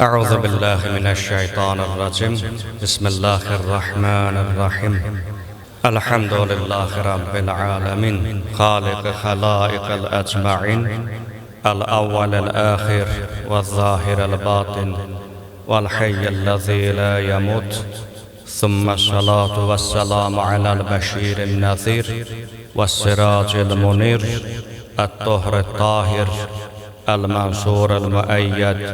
أعوذ بالله من الشيطان الرجيم بسم الله الرحمن الرحيم الحمد لله رب العالمين خالق خلائق الأجمعين الأول الآخر والظاهر الباطن والحي الذي لا يموت ثم الصلاة والسلام على البشير النذير والسراج المنير الطهر الطاهر المنصور المؤيد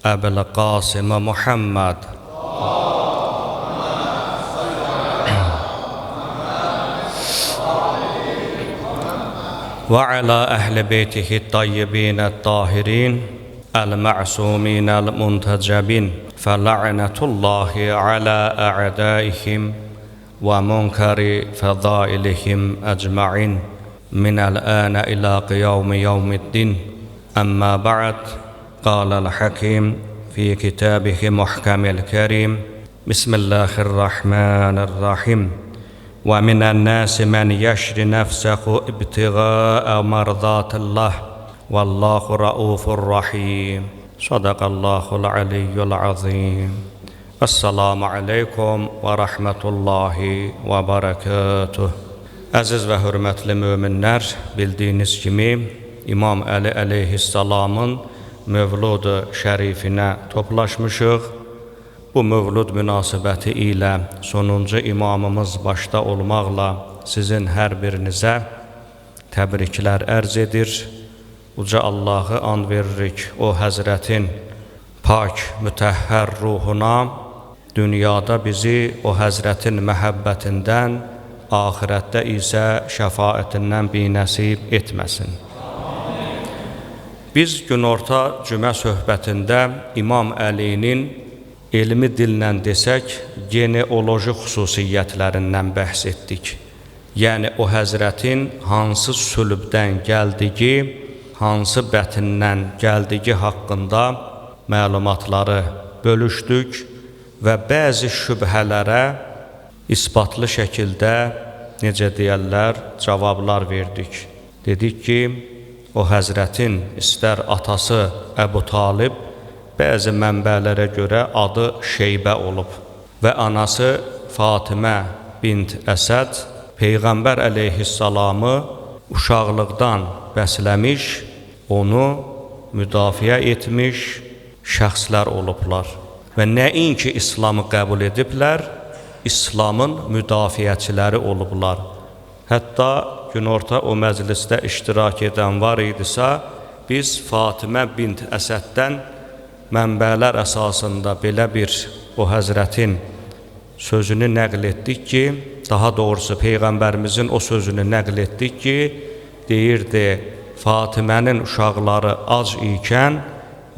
أبي القاسم محمد وعلى أهل بيته الطيبين الطاهرين المعصومين المنتجبين فلعنة الله على أعدائهم ومنكر فضائلهم أجمعين من الآن إلى يوم الدين. أما بعد، قال الحكيم في كتابه محكم الكريم بسم الله الرحمن الرحيم ومن الناس من يشري نفسه ابتغاء مرضات الله والله رؤوف رحيم. صدق الله العلي العظيم. Assalamu aleykum və rəhmətullahi və bərəkətuh. Əziz və hörmətli möminlər, bildiyiniz kimi İmam Əli əleyhissalamın mövlud-u şərifinə toplaşmışıq. Bu mövlud münasibəti ilə sonuncu imamımız başda olmaqla sizin hər birinizə təbriklər ərz edir. Uca Allahı and veririk, o Həzrətin pak, mütəhhər ruhuna dünyada bizi o Həzrətin məhəbbətindən, axirətdə isə şəfaətindən binəsib etməsin. Biz günorta cümə söhbətində İmam Əlinin elmi dillə desək, geneoloji xüsusiyyətlərindən bəhs etdik. Yəni, o Həzrətin hansı sülbdən gəldiyi, hansı bətindən gəldiyi haqqında məlumatları bölüşdük və bəzi şübhələrə isbatlı şəkildə, necə deyərlər, cavablar verdik. Dedik ki, o Həzrətin istər atası Əbu Talib, bəzi mənbələrə görə adı Şeybə olub və anası Fatimə bint Əsəd Peyğəmbər əleyhissalamı uşaqlıqdan bəsləmiş, onu müdafiə etmiş şəxslər olublar. Və nəinki İslamı qəbul ediblər, İslamın müdafiəçiləri olublar. Hətta günorta o məclisdə iştirak edən var idisə, biz Fatimə bint Əsəddən mənbələr əsasında belə bir o Həzrətin sözünü nəql etdik ki, daha doğrusu Peyğəmbərimizin o sözünü nəql etdik ki, deyirdi, Fatimənin uşaqları ac ikən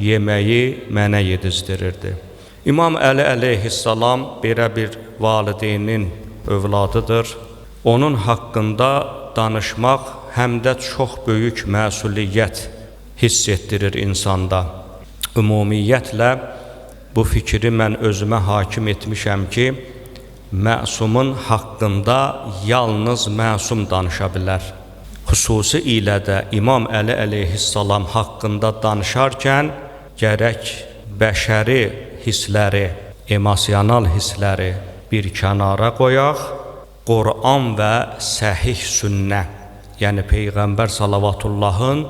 yeməyi mənə yedizdirirdi. İmam Əli əleyhissalam belə bir valideynin övladıdır. Onun haqqında danışmaq həm də çox böyük məsuliyyət hiss etdirir insanda. Ümumiyyətlə, bu fikri mən özümə hakim etmişəm ki, məsumun haqqında yalnız məsum danışa bilər. Xüsusi ilə də İmam Əli əleyhissalam haqqında danışarkən gərək bəşəri hissləri, emosional hissləri bir kənara qoyaq, Qur'an və səhih sünnə, yəni Peyğəmbər salavatullahın,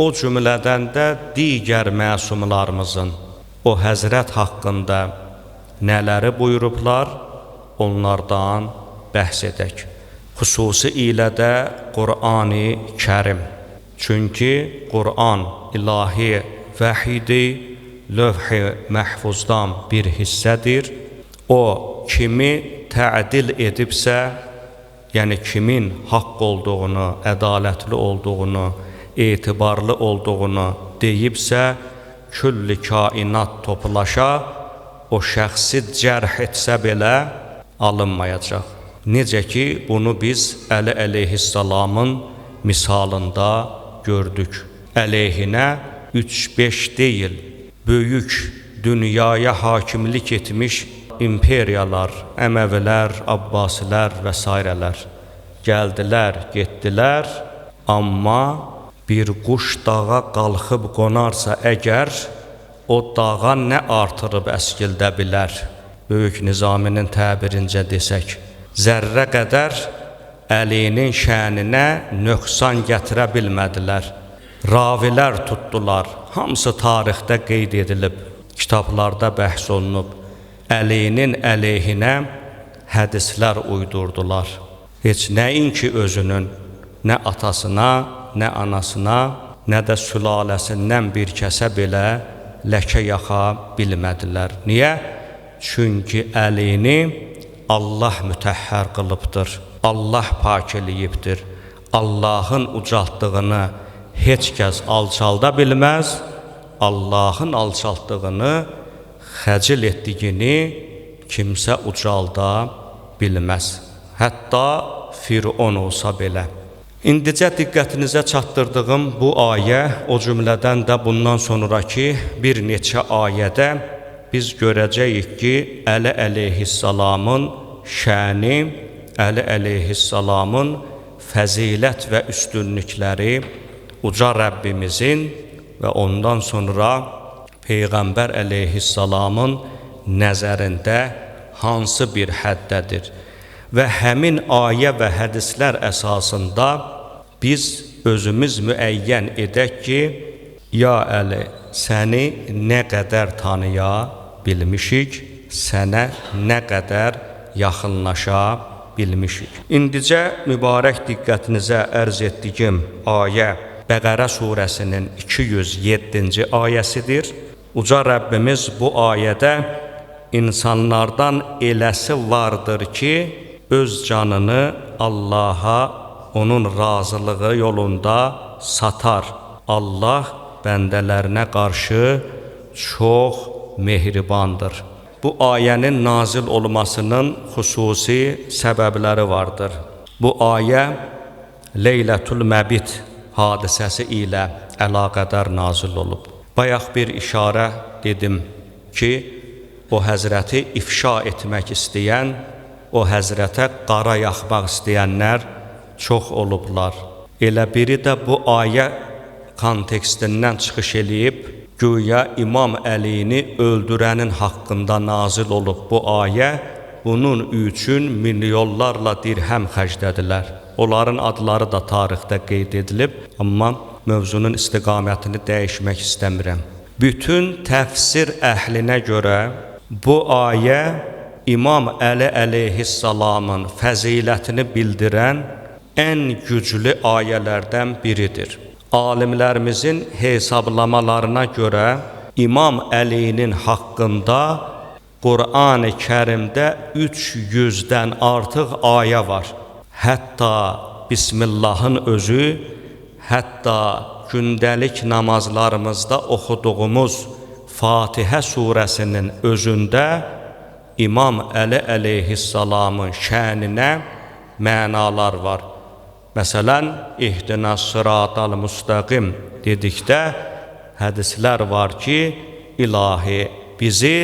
o cümlədən də digər məsumlarımızın o Həzrət haqqında nələri buyurublar, onlardan bəhs edək. Xüsusi ilə də Qur'an-ı Kərim. Çünki Qur'an ilahi vəhidir, lövh-i məhfuzdan bir hissədir. O, kimi tədil edibsə, yəni kimin haqq olduğunu, ədalətli olduğunu, etibarlı olduğunu deyibsə, külli kainat toplaşa, o şəxsi cərh etsə belə alınmayacaq. Necə ki, bunu biz Əli əleyhissalamın misalında gördük. Əleyhinə 3-5 deyil, böyük dünyaya hakimlik etmiş imperiyalar, Əməvilər, Abbasilər və s. gəldilər, getdilər, amma bir quş dağa qalxıb qonarsa əgər, o dağa nə artırıb əskildə bilər? Böyük Nizaminin təbirincə desək, zərrə qədər Əlinin şəninə nöqsan gətirə bilmədilər. Ravilər tutdular, hamısı tarixdə qeyd edilib, kitablarda bəhs olunub. Əlinin əleyhinə hədislər uydurdular. Heç nəinki özünün, nə atasına, nə anasına, nə də sülaləsindən bir kəsə belə ləkə yaxa bilmədilər. Niyə? Çünki Əlini Allah mütəhhər qılıbdır, Allah pak eləyibdir. Allahın ucaltdığını heç kəs alçalda bilməz, Allahın alçaltdığını, xəcil etdiyini kimsə ucalda bilməz. Hətta Firon olsa belə. İndicə diqqətinizə çatdırdığım bu ayə, o cümlədən də bundan sonraki bir neçə ayədə biz görəcəyik ki, Əli əleyhissalamın şəni, Əli əleyhissalamın fəzilət və üstünlükləri uca Rəbbimizin və ondan sonra Peyğəmbər əleyhissalamın nəzərində hansı bir həddədir. Və həmin ayə və hədislər əsasında biz özümüz müəyyən edək ki, ya Əli, səni nə qədər tanıya bilmişik, sənə nə qədər yaxınlaşa bilmişik. İndicə mübarək diqqətinizə ərz etdiyim ayə Bəqərə surəsinin 207-ci ayəsidir. Uca Rəbbimiz bu ayədə insanlardan eləsi vardır ki, öz canını Allaha, onun razılığı yolunda satar. Allah bəndələrinə qarşı çox mehribandır. Bu ayənin nazil olmasının xüsusi səbəbləri vardır. Bu ayə Leylətul Məbit hadisəsi ilə əlaqədar nazil olub. Bayaq bir işarə dedim ki, o həzrəti ifşa etmək istəyən, o həzrətə qara yaxmaq istəyənlər çox olublar. Elə biri də bu ayə kontekstindən çıxış eləyib, güya İmam Əlini öldürənin haqqında nazil olub bu ayə, bunun üçün milyonlarla dirhəm xərclədilər. Onların adları da tarixdə qeyd edilib, amma mövzunun istiqamətini dəyişmək istəmirəm. Bütün təfsir əhlinə görə bu ayə İmam Əli əleyhissalamın fəzilətini bildirən ən güclü ayələrdən biridir. Alimlərimizin hesablamalarına görə İmam Əlinin haqqında Qur'an-ı Kərimdə 300-dən artıq ayə var. Hətta Bismillahın özü, hətta gündəlik namazlarımızda oxuduğumuz Fatihə surəsinin özündə İmam Əli əleyhissalamın şəninə mənalar var. Məsələn, İhdinəs sıratal müstəqim dedikdə hədislər var ki, ilahi bizi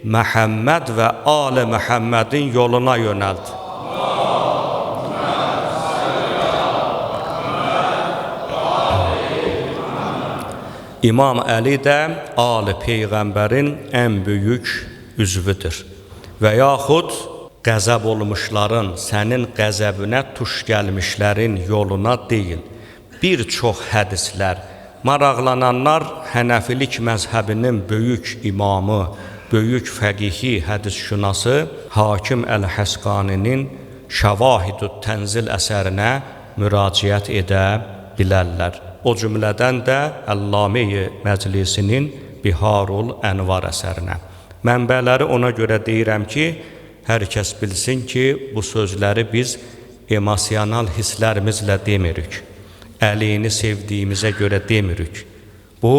Məhəmməd və Ali Məhəmmədin yoluna yönəlt. İmam Əli də Ali Peyğəmbərin ən böyük üzvüdür. Və yaxud qəzəb olmuşların, sənin qəzəbinə tuş gəlmişlərin yoluna deyil. Bir çox hədislər, maraqlananlar Hənəfilik məzhəbinin böyük imamı, böyük fəqihi hədisşünası Hakim Əl-Həsqaninin Şəvahidü Tənzil əsərinə müraciət edə bilərlər. O cümlədən də Əlləmi Məclisinin Biharul Ənvar əsərinə. Mənbələri ona görə deyirəm ki, hər kəs bilsin ki, bu sözləri biz emosional hisslərimizlə demirik. Əlini sevdiyimizə görə demirik. Bu,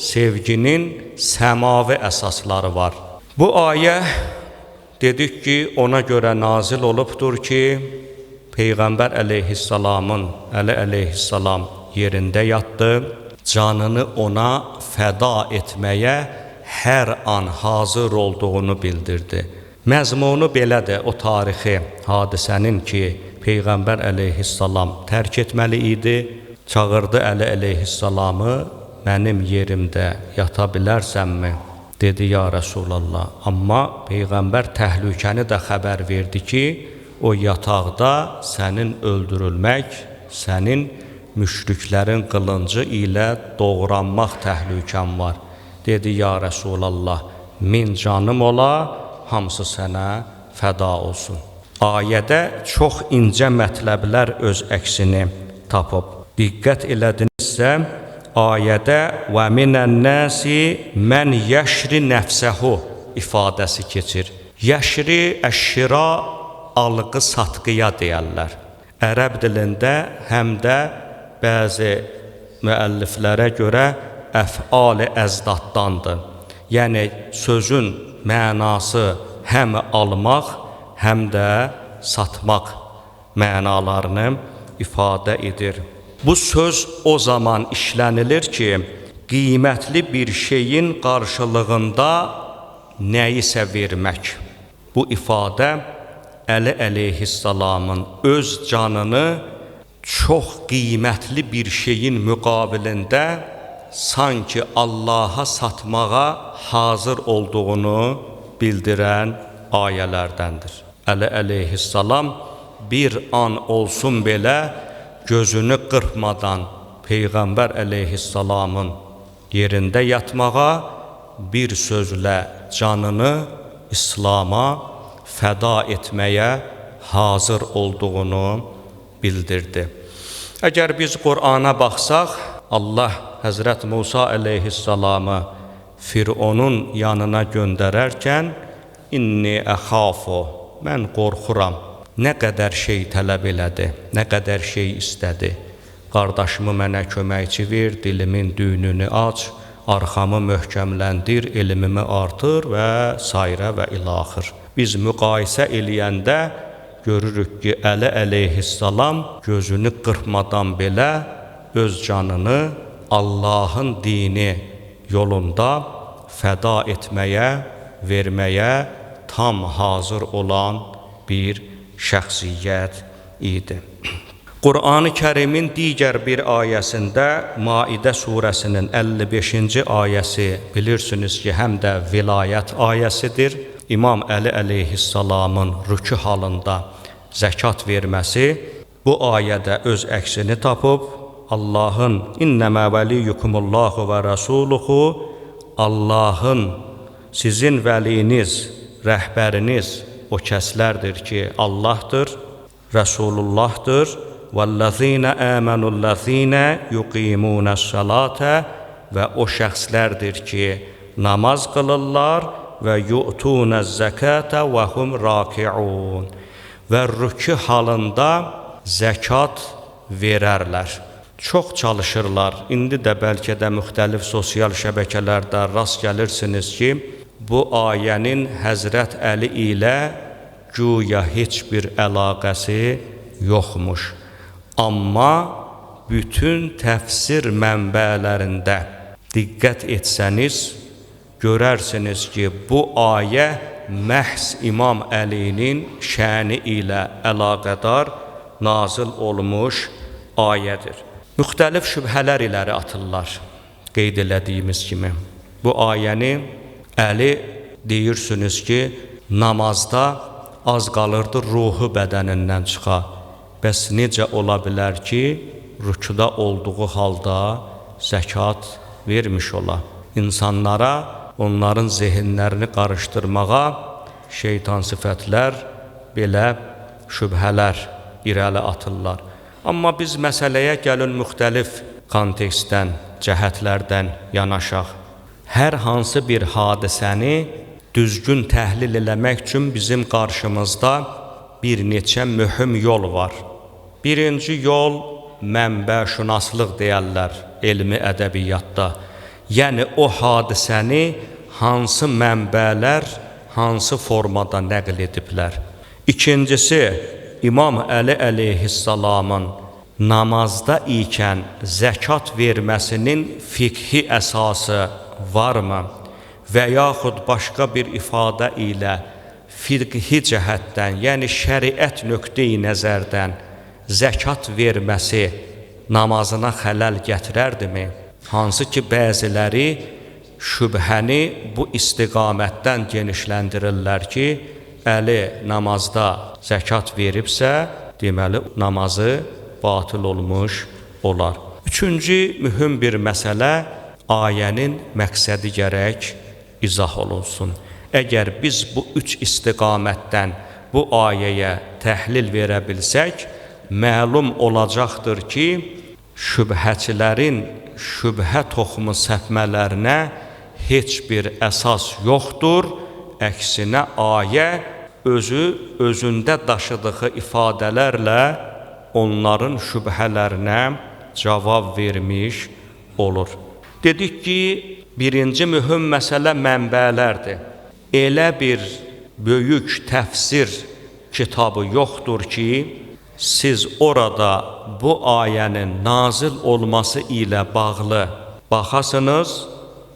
sevginin səmavi əsasları var. Bu ayə dedik ki, ona görə nazil olubdur ki, Peyğəmbər əleyhissalamın, Əli əleyhissalam yerində yatdı, canını ona fəda etməyə hər an hazır olduğunu bildirdi. Məzmunu belədir o tarixi hadisənin ki, Peyğəmbər əleyhissalam tərk etməli idi, çağırdı Əli əleyhissalamı mənim yerimdə yata bilərsənmi? Dedi, ya Rasulallah. Amma Peyğəmbər təhlükəni də xəbər verdi ki, o yataqda sənin öldürülmək, sənin müşriklərin qılıncı ilə doğranmaq təhlükən var. Dedi, ya Rasulallah, min canım ola, hamısı sənə fəda olsun. Ayədə çox incə mətləblər öz əksini tapıb. Diqqət elədinizsə, ayədə və minən-nəsi mən yəşri nəfsəhu ifadəsi keçir. Yəşri, əşşira, alqı, satqıya deyərlər. Ərəb dilində həm də bəzi müəlliflərə görə əf'al-i əzdaddandır. Yəni, sözün mənası həm almaq, həm də satmaq mənalarını ifadə edir. Bu söz o zaman işlənilir ki, qiymətli bir şeyin qarşılığında nəyisə vermək. Bu ifadə Əli əleyhissalamın öz canını çox qiymətli bir şeyin müqabilində sanki Allaha satmağa hazır olduğunu bildirən ayələrdəndir. Əli əleyhissalam bir an olsun belə gözünü qırpmadan Peyğəmbər əleyhissalamın yerində yatmağa, bir sözlə canını İslam'a fəda etməyə hazır olduğunu bildirdi. Əgər biz Qur'ana baxsaq, Allah Həzrət Musa əleyhissalamı Fironun yanına göndərərkən inni əxafu, mən qorxuram. Nə qədər şey tələb elədi, nə qədər şey istədi. Qardaşımı mənə köməkçi ver, dilimin düyününü aç, arxamı möhkəmləndir, elmimi artır və sairə və ilaxır. Biz müqayisə eləyəndə görürük ki, Əli əleyhissalam gözünü qırpmadan belə öz canını Allahın dini yolunda fəda etməyə, verməyə tam hazır olan bir şəxsiyyət idi. Qur'an-ı Kərimin digər bir ayəsində, Maidə surəsinin 55-ci ayəsi bilirsiniz ki, həm də vilayət ayəsidir. İmam Əli əleyhissalamın rükû halında zəkat verməsi bu ayədə öz əksini tapıb. Allahın innəmə vəliyyukumullahu və rasuluhu, Allahın sizin vəliniz, rəhbəriniz o kəslərdir ki, Allahdır, Rəsulullahdır. وَالَّذِينَ آمَنُوا الَّذِينَ يُقِيمُونَ الصَّلَاةَ və o şəxslərdir ki, namaz qılırlar və yu'tuna zəkata və hum rakiun və rükû halında zəkat verərlər. Çox çalışırlar. İndi də bəlkə də müxtəlif sosial şəbəkələrdə rast gəlirsiniz ki, bu ayənin Həzrət Əli ilə güya heç bir əlaqəsi yoxmuş. Amma bütün təfsir mənbələrində diqqət etsəniz, görərsiniz ki, bu ayə məhz İmam Əlinin şəni ilə əlaqədar nazil olmuş ayədir. Müxtəlif şübhələr iləri atırlar, qeyd elədiyimiz kimi. Bu ayəni Əli deyirsiniz ki, namazda az qalırdı ruhu bədənindən çıxa. Bəs necə ola bilər ki, rükuda olduğu halda zəkat vermiş ola? İnsanlara, onların zehinlərini qarışdırmağa şeytan sifətlər, belə şübhələr irəli atırlar. Amma biz məsələyə gəlin müxtəlif kontekstdən, cəhətlərdən yanaşaq. Hər hansı bir hadisəni düzgün təhlil eləmək üçün bizim qarşımızda bir neçə mühüm yol var. Birinci yol mənbəşünaslıq deyərlər elmi ədəbiyyatda. Yəni o hadisəni hansı mənbələr, hansı formada nəql ediblər. İkincisi, İmam Əli əleyhissalamın namazda ikən zəkat verməsinin fiqhi əsası varmı? Və yaxud başqa bir ifadə ilə fiqhi cəhətdən, yəni şəriət nöqteyi nəzərdən zəkat verməsi namazına xələl gətirərdimi? Hansı ki, bəziləri şübhəni bu istiqamətdən genişləndirirlər ki, əli namazda zəkat veribsə, deməli, namazı batıl olmuş olar. Üçüncü mühüm bir məsələ, ayənin məqsədi gərək izah olunsun. Əgər biz bu üç istiqamətdən bu ayəyə təhlil verə bilsək, məlum olacaqdır ki, şübhəçilərin şübhə toxumu səpmələrinə heç bir əsas yoxdur. Əksinə, ayə özündə daşıdığı ifadələrlə onların şübhələrinə cavab vermiş olur. Dedik ki, birinci mühüm məsələ mənbələrdir. Elə bir böyük təfsir kitabı yoxdur ki, siz orada bu ayənin nazil olması ilə bağlı baxasınız,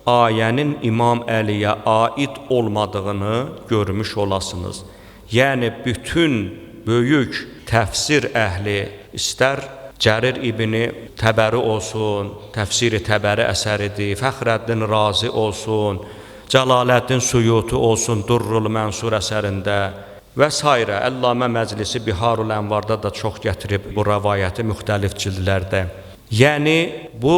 ayənin İmam Əliyə aid olmadığını görmüş olasınız. Yəni, bütün böyük təfsir əhli, istər Cərir İbni Təbəri olsun, Təfsiri Təbəri əsəridir, Fəxrəddin Razi olsun, Cəlaləddin Suyuti olsun, Durrul Mənsur əsərində və s. Əllamə Məclisi Biharul Ənvarda da çox gətirib bu rəvayəti müxtəlif cildlərdə. Yəni, bu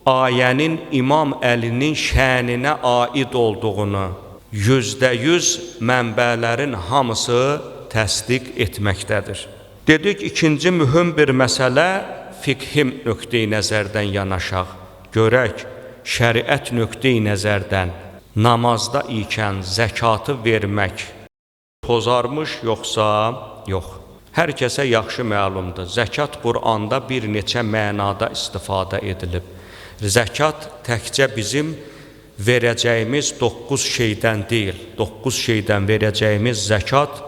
ayənin İmam Əlinin şəninə aid olduğunu %100 mənbələrin hamısı təsdiq etməkdədir. Dedik, ikinci mühüm bir məsələ fiqhi nöqteyi nəzərdən yanaşaq. Görək, şəriət nöqteyi nəzərdən namazda ikən zəkatı vermək pozarmış yoxsa yox. Hər kəsə yaxşı məlumdur. Zəkat Quranda bir neçə mənada istifadə edilib. Zəkat təkcə bizim verəcəyimiz 9 şeydən deyil. 9 şeydən verəcəyimiz zəkat,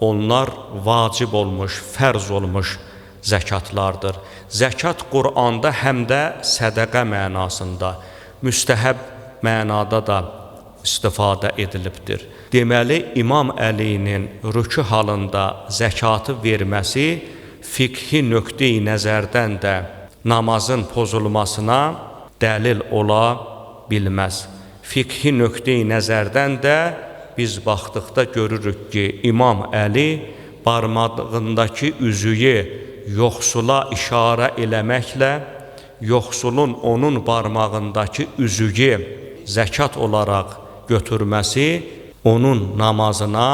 onlar vacib olmuş, fərz olmuş zəkatlardır. Zəkat Quranda həm də sədəqə mənasında, müstəhəb mənada da istifadə edilibdir. Deməli, İmam Əlinin rükü halında zəkatı verməsi fiqhi nöqteyi nəzərdən də namazın pozulmasına dəlil ola bilməz. Fiqhi nöqteyi nəzərdən də biz baxdıqda görürük ki, İmam Əli barmağındakı üzüyü yoxsula işarə eləməklə, yoxsulun onun barmağındakı üzüyü zəkat olaraq götürməsi onun namazına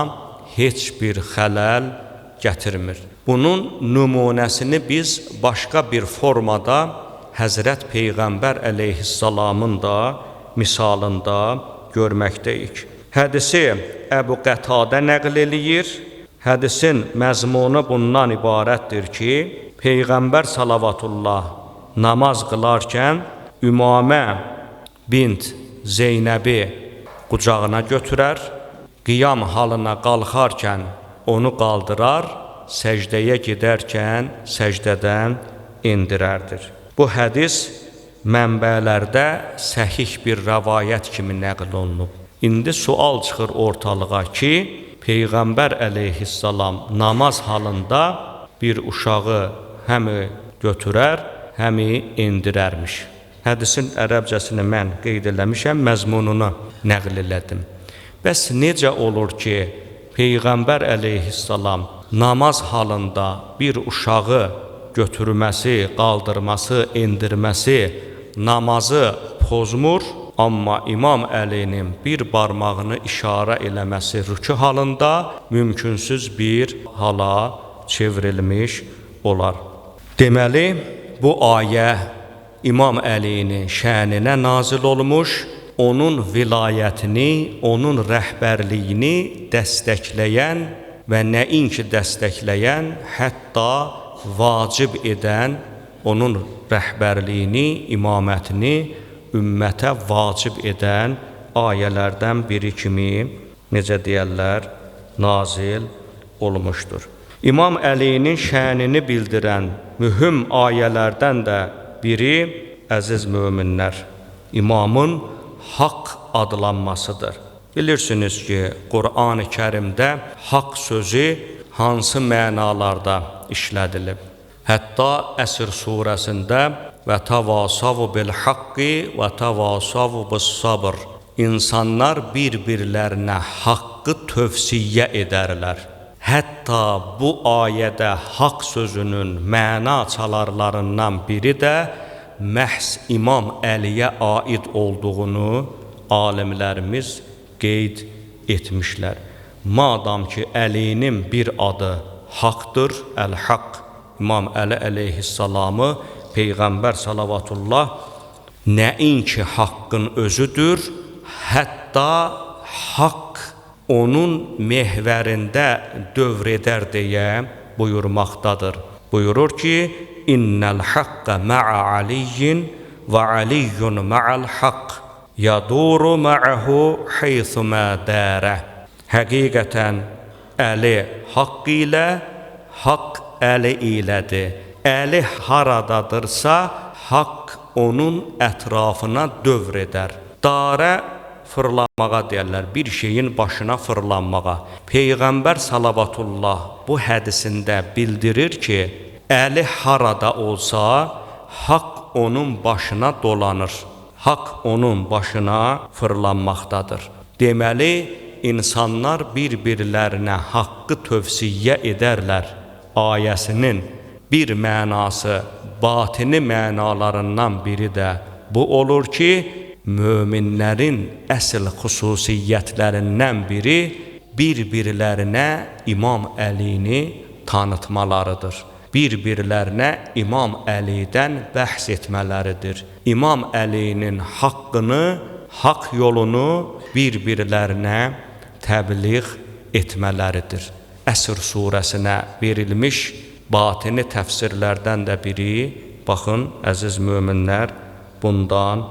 heç bir xələl gətirmir. Bunun nümunəsini biz başqa bir formada Həzrət Peyğəmbər əleyhissalamın da misalında görməkdəyik. Hədisi Əbu Qətadə nəql eləyir. Hədisin məzmunu bundan ibarətdir ki, Peyğəmbər salavatullah namaz qılarkən Ümamə bint Zeynəbi qucağına götürər, qiyam halına qalxarkən onu qaldırar, səcdəyə gedərkən səcdədən indirərdir. Bu hədis mənbələrdə səhih bir rəvayət kimi nəql olunub. İndi sual çıxır ortalığa ki, Peyğəmbər əleyhissalam namaz halında bir uşağı həmi götürər, həmi indirərmiş. Hədisin ərəbcəsini mən qeyd eləmişəm, məzmununu nəql elədim. Bəs necə olur ki, Peyğəmbər əleyhissalam namaz halında bir uşağı götürməsi, qaldırması, indirməsi namazı pozmur, amma İmam Əlinin bir barmağını işarə eləməsi rükü halında mümkünsüz bir hala çevrilmiş olar. Deməli, bu ayə İmam Əlinin şəninə nazil olmuş, onun vilayətini, onun rəhbərliyini dəstəkləyən və nəinki dəstəkləyən, hətta vacib edən, onun rəhbərliyini, imamətini ümmətə vacib edən ayələrdən biri kimi, necə deyərlər, nazil olmuşdur. İmam Əlinin şənini bildirən mühüm ayələrdən də biri, əziz möminlər, imamın haqq adlanmasıdır. Bilirsiniz ki, Qur'an-ı Kərimdə haqq sözü hansı mənalarda işlədilib? Hətta Əsr surəsində və təvasavu bil haqqi və təvasavu bis sabr. İnsanlar bir-birlərinə haqqı tövsiyə edərlər. Hətta bu ayədə haqq sözünün məna çalarlarından biri də məhz İmam Əliyə aid olduğunu alimlərimiz qeyd etmişlər. Madam ki, Əlinin bir adı haqdır, Əl-Haqq, İmam Əli əleyhissalamı Peyğəmbər salavatullah nəinki haqqın özüdür, hətta haqq onun mehvərində dövr edər deyə buyurmaqdadır. Buyurur ki, İnnəl haqqə mə'a aliyyin və aliyyun ma'al haqq yaduru ma'ahu haythuma dərə. Həqiqətən Əli haqq ilə, haqq Əli ilədir. Əli haradadırsa, haqq onun ətrafına dövr edər. Darə fırlanmağa deyərlər, bir şeyin başına fırlanmağa. Peyğəmbər salavatullah bu hədisində bildirir ki, Əli harada olsa, haqq onun başına dolanır. Haqq onun başına fırlanmaqdadır. Deməli, insanlar bir-birlərinə haqqı tövsiyə edərlər. Ayəsinin bir mənası, batini mənalarından biri də bu olur ki, möminlərin əsl xüsusiyyətlərindən biri bir-birlərinə İmam Əlini tanıtmalarıdır. Bir-birlərinə İmam Əlidən bəhs etmələridir. İmam Əlinin haqqını, haqq yolunu bir-birlərinə təbliğ etmələridir. Əsr surəsinə verilmiş batini təfsirlərdən də biri, baxın, əziz möminlər, bundan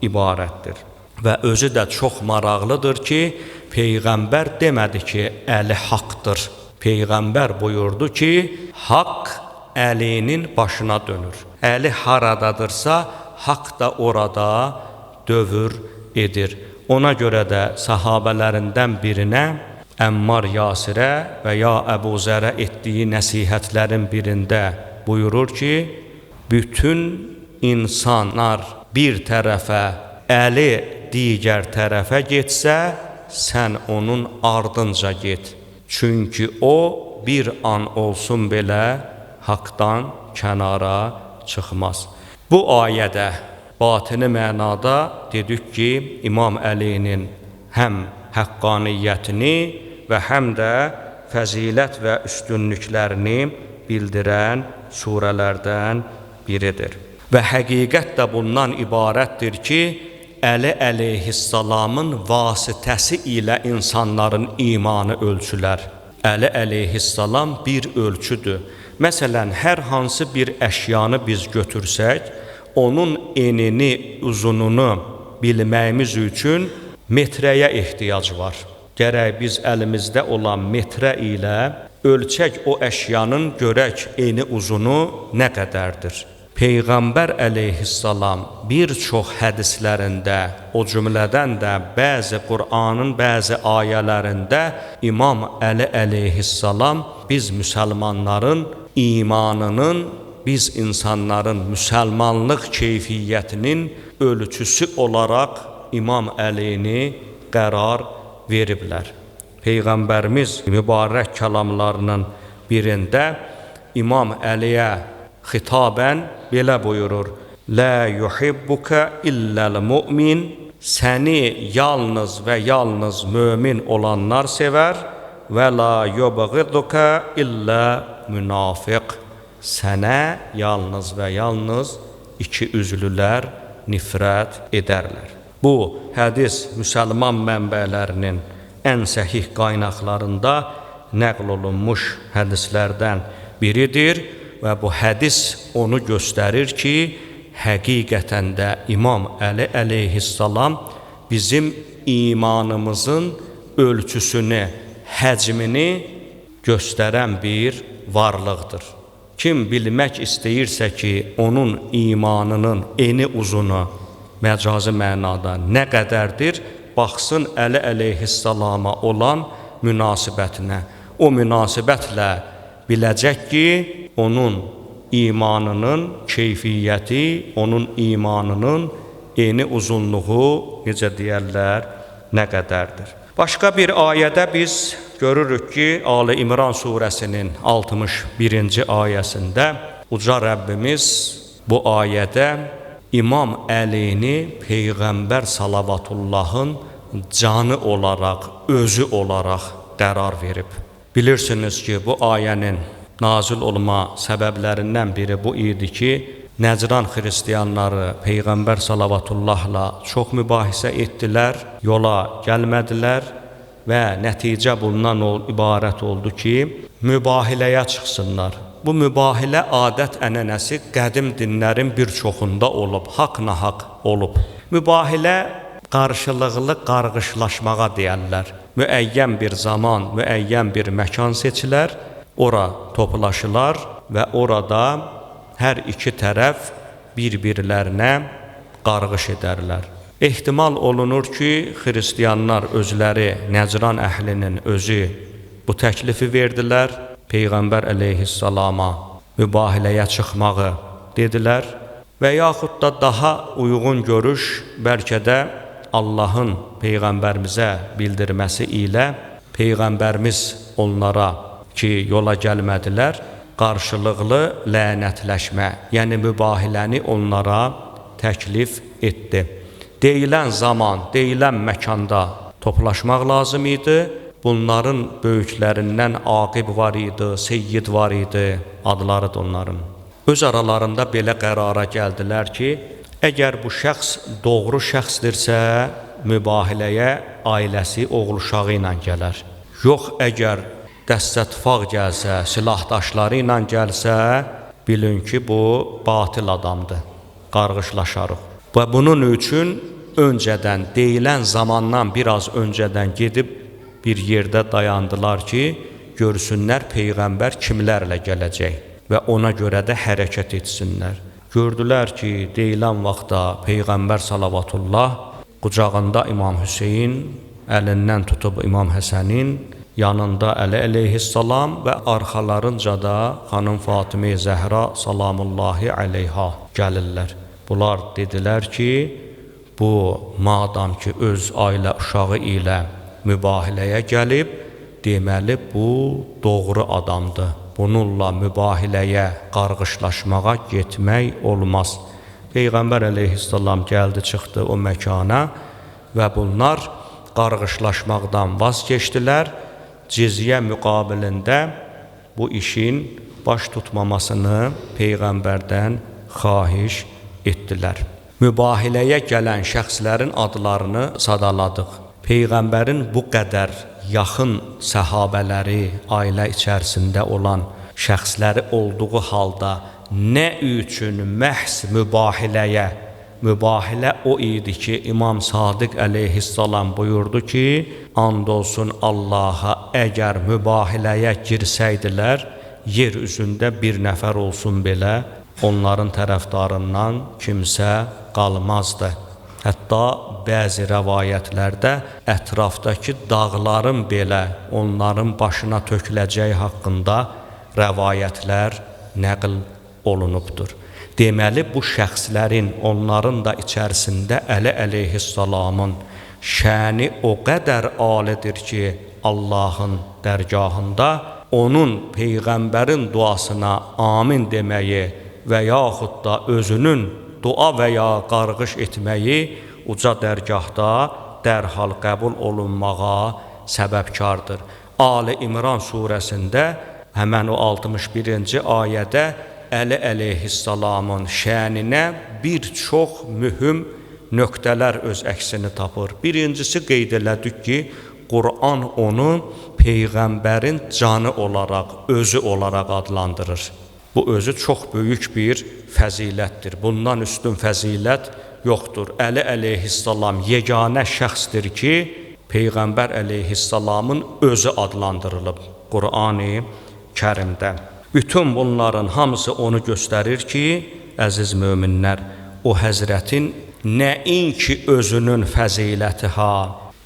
ibarətdir. Və özü də çox maraqlıdır ki, Peyğəmbər demədi ki, Əli haqdır. Peyğəmbər buyurdu ki, haqq Əlinin başına dönür. Əli haradadırsa, haqq da orada dövr edir. Ona görə də sahabələrindən birinə, Əmmar Yasirə və ya Əbu Zərə etdiyi nəsihətlərin birində buyurur ki, bütün insanlar bir tərəfə, Əli digər tərəfə getsə, sən onun ardınca get. Çünki o bir an olsun belə haqdan kənara çıxmaz. Bu ayədə batini mənada dedik ki, İmam Əlinin həm həqqaniyyətini və həm də fəzilət və üstünlüklərini bildirən surələrdən biridir. Və həqiqət də bundan ibarətdir ki, Əli əleyhissalamın vasitəsi ilə insanların imanı ölçülər. Əli əleyhissalam bir ölçüdür. Məsələn, hər hansı bir əşyanı biz götürsək, onun enini, uzununu bilməyimiz üçün metrəyə ehtiyac var. Gərək biz əlimizdə olan metrə ilə ölçək o əşyanın, görək eni, uzunu nə qədərdir. Peyğəmbər əleyhissalam bir çox hədislərində, o cümlədən də bəzi Qur'anın bəzi ayələrində İmam Əli əleyhissalam biz müsəlmanların imanının, biz insanların müsəlmanlıq keyfiyyətinin ölçüsü olaraq İmam Əlini qərar veriblər. Peyğəmbərimiz mübarək kəlamlarının birində İmam Əliyə xitabən belə buyurur: Lə yuhibbuka illəl mu'min, səni yalnız və yalnız mömin olanlar sevər, və la yubğiduka illə münafiq, sənə yalnız və yalnız iki üzlülər nifrət edərlər. Bu hədis müsəlman mənbələrinin ən səhih qaynaqlarında nəql olunmuş hədislərdən biridir. Və bu hədis onu göstərir ki, həqiqətən də İmam Əli əleyhissalam bizim imanımızın ölçüsünü, həcmini göstərən bir varlıqdır. Kim bilmək istəyirsə ki, onun imanının eni uzunu məcazi mənada nə qədərdir, baxsın Əli əleyhissalama olan münasibətinə. O münasibətlə biləcək ki, onun imanının keyfiyyəti, onun imanının eni uzunluğu necə deyərlər, nə qədərdir. Başqa bir ayədə biz görürük ki, Ali İmran surəsinin 61-ci ayəsində Uca Rəbbimiz bu ayədə İmam Əlini Peyğəmbər salavatullahın canı olaraq, özü olaraq qərar verib. Bilirsiniz ki, bu ayənin nazil olma səbəblərindən biri bu idi ki, Nəcran xristiyanları Peyğəmbər salavatullahla çox mübahisə etdilər, yola gəlmədilər və nəticə bundan ibarət oldu ki, mübahiləyə çıxsınlar. Bu mübahilə adət ənənəsi qədim dinlərin bir çoxunda olub, haqq-nahaq olub. Mübahilə qarşılıqlı qarğışlaşmağa deyərlər. Müəyyən bir zaman, müəyyən bir məkan seçilər, ora toplaşılar və orada hər iki tərəf bir-birlərinə qarğış edərlər. Ehtimal olunur ki, xristiyanlar özləri, Nəcran əhlinin özü bu təklifi verdilər, Peyğəmbər əleyhissalama mübahiləyə çıxmağı dedilər və yaxud da daha uyğun görüş bəlkə də Allahın Peyğəmbərimizə bildirməsi ilə Peyğəmbərimiz onlara ki, yola gəlmədilər, qarşılıqlı lənətləşmə, yəni mübahiləni onlara təklif etdi. Deyilən zaman, deyilən məkanda toplaşmaq lazım idi. Bunların böyüklərindən Aqib var idi, Seyyid var idi, adları da onların. Öz aralarında belə qərara gəldilər ki, əgər bu şəxs doğru şəxsdirsə, mübahiləyə ailəsi, oğul uşağı ilə gələr. Yox, əgər dəstətfaq gəlsə, silahdaşları ilə gəlsə, bilin ki, bu batil adamdır, qarğışlaşarıq. Və bunun üçün öncədən, deyilən zamandan biraz öncədən gedib bir yerdə dayandılar ki, görsünlər Peyğəmbər kimlərlə gələcək və ona görə də hərəkət etsinlər. Gördülər ki, deyilən vaxtda Peyğəmbər salavatullah qucağında İmam Hüseyin, əlindən tutub İmam Həsənin, yanında Əli əleyhissalam və arxalarınca da xanım Fatimə Zəhra salamullahi əleyha gəlirlər. Bunlar dedilər ki, bu madam ki, öz ailə uşağı ilə mübahiləyə gəlib, deməli bu doğru adamdır. Bununla mübahiləyə, qarğışlaşmağa getmək olmaz. Peyğəmbər əleyhissalam gəldi, çıxdı o məkana və bunlar qarğışlaşmaqdan vaz keçdilər. Cizyə müqabilində bu işin baş tutmamasını Peyğəmbərdən xahiş etdilər. Mübahiləyə gələn şəxslərin adlarını sadaladıq. Peyğəmbərin bu qədər yaxın səhabələri, ailə içərisində olan şəxsləri olduğu halda nə üçün məhz mübahiləyə? Mübahilə o idi ki, İmam Sadiq əleyhissalam buyurdu ki, and olsun Allaha, əgər mübahiləyə girsəydilər, yer üzündə bir nəfər olsun belə, onların tərəfdarından kimsə qalmazdı. Hətta bəzi rəvayətlərdə ətrafdakı dağların belə onların başına töküləcəyi haqqında rəvayətlər nəql olunubdur. Deməli, bu şəxslərin, onların da içərisində Əli əleyhissalamın şəni o qədər alidir ki, Allahın dərgahında onun Peyğəmbərin duasına amin deməyi və yaxud da özünün dua və ya qarğış etməyi uca dərgahda dərhal qəbul olunmağa səbəbkardır. Ali İmran surəsində həmən o 61-ci ayədə Əli əleyhissalamın şəninə bir çox mühüm nöqtələr öz əksini tapır. Birincisi qeyd elədik ki, Qur'an onu Peyğəmbərin canı olaraq, özü olaraq adlandırır. Bu özü çox böyük bir fəzilətdir. Bundan üstün fəzilət yoxdur. Əli əleyhissalam yeganə şəxsdir ki, Peyğəmbər əleyhissalamın özü adlandırılıb Qur'an-ı Kərimdə. Bütün bunların hamısı onu göstərir ki, əziz möminlər, o həzrətin nəinki özünün fəziləti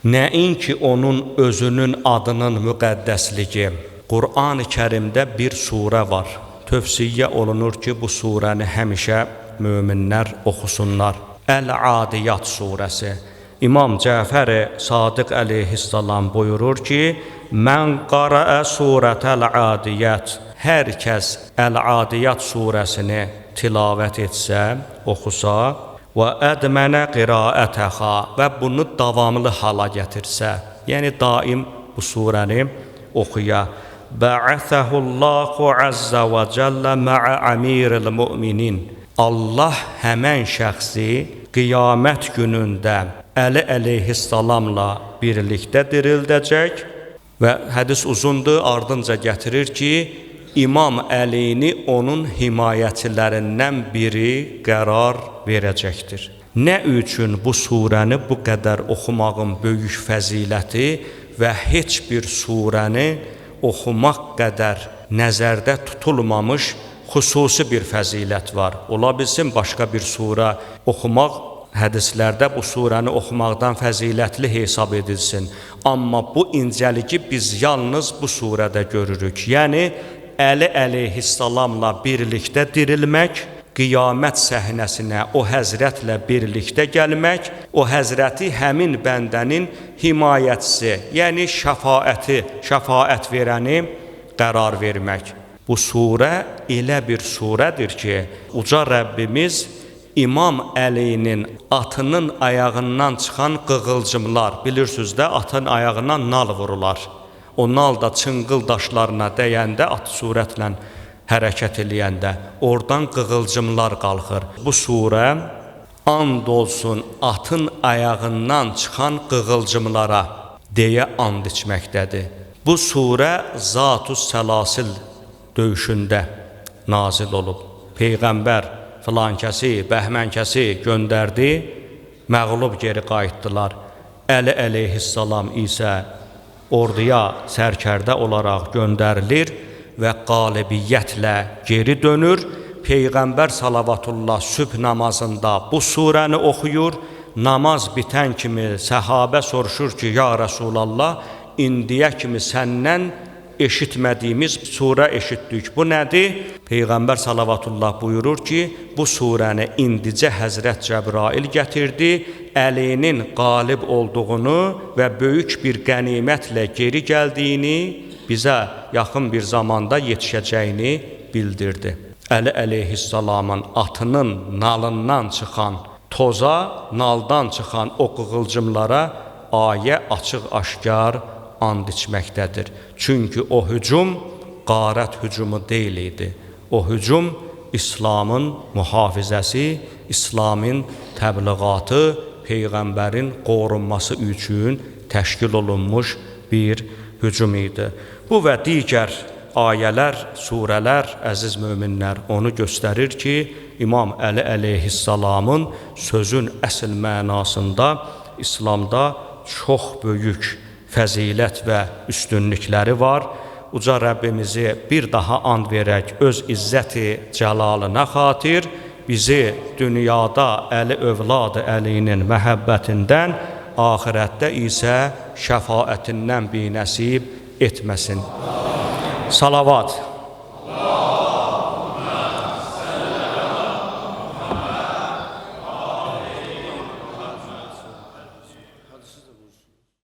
nəinki onun özünün adının müqəddəsliyi. Qur'an-ı Kərimdə bir surə var. tövsiyə olunur ki, bu surəni həmişə möminlər oxusunlar. Əl-Adiyat surəsi. İmam Cəfər-i Sadiq əleyhissalam buyurur ki, mən qarəə surətəl-Adiyat, hər kəs Əl-Adiyat surəsini tilavət etsə, oxusa və ədmənə qiraətəxə və bunu davamlı hala gətirsə, yəni daim bu surəni oxuya, bə'əthəhullahu əzzə və cəllə mə'ə əmiril müminin. Allah həmən şəxsi qiyamət günündə Əli əleyhissalamla birlikdə dirildəcək və hədis uzundur, ardınca gətirir ki, İmam Əlini onun himayəçilərindən biri qərar verəcəkdir. Nə üçün bu surəni bu qədər oxumağın böyük fəziləti və heç bir surəni oxumaq qədər nəzərdə tutulmamış xüsusi bir fəzilət var. Ola bilsin başqa bir surə oxumaq hədislərdə bu surəni oxumaqdan fəzilətli hesab edilsin. Amma bu incəligi biz yalnız bu surədə görürük. Yəni, Əli əleyhissalamla birlikdə dirilmək, qiyamət səhnəsinə o həzrətlə birlikdə gəlmək, o həzrəti həmin bəndənin himayətçisi, yəni şəfaət verəni qərar vermək. Bu surə elə bir surədir ki, uca Rəbbimiz İmam Əlinin atının ayağından çıxan qığılcımlar, bilirsiniz də atın ayağından nal vurular. O nal da çınqıl daşlarına dəyəndə, at surətlə hərəkət eləyəndə, oradan qığılcımlar qalxır. Bu surə and olsun atın ayağından çıxan qığılcımlara deyə and içməkdədir. Bu surə Zat-ı Səlasil döyüşündə nazil olub. Peyğəmbər filankəsi, bəhmənkəsi göndərdi, məğlub geri qayıtdılar. Əli əleyhissalam isə orduya sərkərdə olaraq göndərilir və qalibiyyətlə geri dönür. Peyğəmbər salavatullah sübh namazında bu surəni oxuyur. Namaz bitən kimi səhabə soruşur ki, ya Rasulallah, indiyə kimi səndən eşitmədiyimiz surə eşitdik. Bu nədir? Peyğəmbər salavatullah buyurur ki, bu surəni indicə Həzrət Cəbrail gətirdi, Əlinin qalib olduğunu və böyük bir qənimətlə geri gəldiyini, bizə yaxın bir zamanda yetişəcəyini bildirdi. Əli əleyhissalamın atının nalından çıxan toza, naldan çıxan o qığılcımlara ayə açıq-aşkar and içməkdədir. Çünki o hücum qarət hücumu deyil idi. O hücum İslamın mühafizəsi, İslamın təbliğatı, Peyğəmbərin qorunması üçün təşkil olunmuş bir hücum idi. Bu və digər ayələr, surələr, əziz möminlər, onu göstərir ki, İmam Əli əleyhissalamın sözün əsl mənasında İslamda çox böyük fəzilət və üstünlükləri var. Uca Rəbbimizi bir daha and verək öz izzəti cəlalına xatir, bizi dünyada Əli övladı Əlinin məhəbbətindən, axirətdə isə şəfaətindən binəsib etməsin. Salavat.